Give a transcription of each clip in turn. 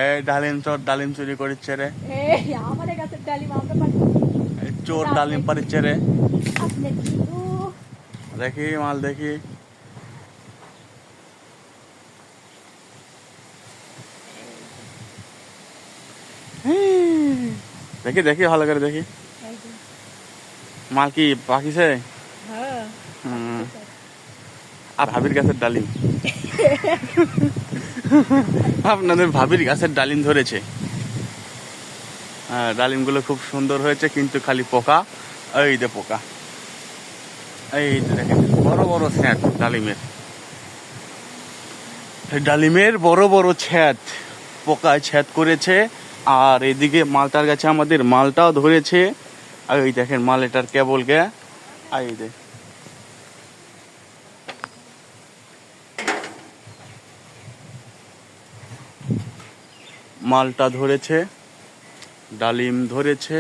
এই ডালিম চোর ডালিম চুরি করিচ্ছে রে, আমাদের গাছের ডালিম আমরা পারি। চোর ডালিম পারিচ্ছে রে। আপনি দেখি মাল দেখি, দেখি দেখি ভালো করে দেখি মাল কি পাকিছে। হ্যাঁ আর ভাবির গাছের ডালিম আপনাদের ভাবির গাছের ডালিম ধরেছে। হ্যাঁ, ডালিম গুলো খুব সুন্দর হয়েছে, কিন্তু খালি পোকা। এই যে পোকা, এই দেখেন বড় বড় ছ্যাঁচ ডালিমের, ডালিমের বড় বড় ছ্যাঁচ পোকায় ছ্যাঁচ করেছে। আর এদিকে মালটার গাছে আমাদের মালটাও ধরেছে। আর এই দেখেন মাল এটার কেবল গে, এই দেখ মালটা ধরেছে, ডালিম ধরেছে।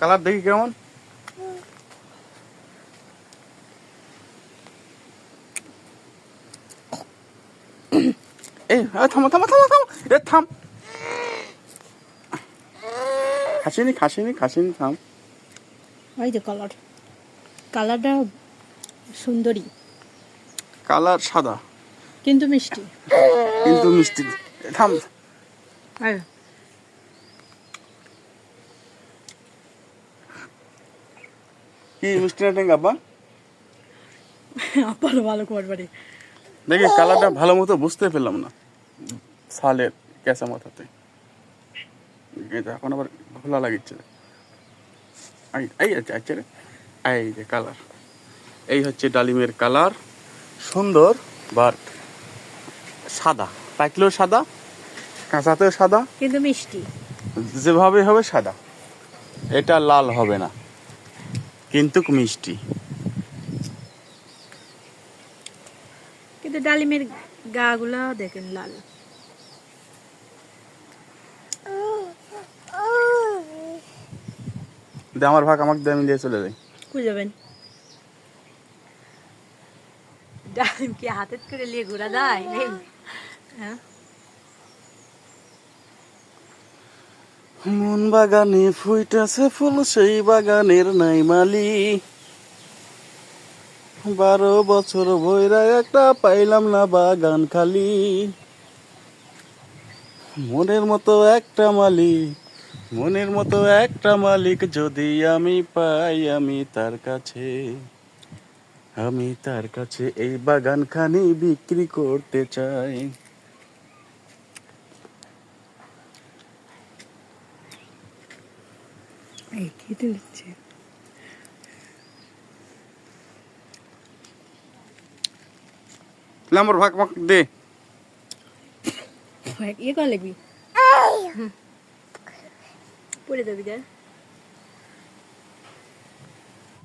কালার দেখি কেমন। এই থামো থামো থামো থামো, এ থাম, খাসিনি খাসিনি খাসিনি, থাম। ওই যে কালারটা সুন্দরী, কালার সাদা কিন্তু মিষ্টি, কিন্তু মিষ্টি। থাম, কি মিষ্টি না টেঙ্গা আপা? আপার ভালো করবারে দেখি কালারটা ভালো মতো বুঝতে পেলাম না সালের কেঁচা মাথাতে, এখন আবার ঘোলা লাগিচ্ছে। এই আচ্ছা রে, এই যে কালার, এই হচ্ছে ডালিমের কালার, সুন্দর বাট সাদা, পাকলেও সাদা, কাঁচাতেও সাদা, কিন্তু মিষ্টি। যেভাবে হবে সাদা, এটা লাল হবে না, কিন্তু মিষ্টি। কিন্তু ডালিমের গা গুলা দেখেন লাল। আমার ভাগ আমাকে দিয়ে আমি দিয়ে চলে যাই। কই যাবেন? ডালিম কি হাতে করে নিয়ে ঘোরা যায়? হ্যাঁ, মন বাগানে ফুইটাছে ফুল, সেই বাগানের নাই মালি, 12 বছর ভৈরা একটা পাইলাম না বাগান খালি, মনের মতো একটা মালিক, মনের মতো একটা মালিক যদি আমি পাই, আমি তার কাছে এই বাগান খানি বিক্রি করতে চাই। এই খেতে হচ্ছে। আমার ভাগ আমাকে দে। ইয়ে কর লাগবি, পড়ে যাবি।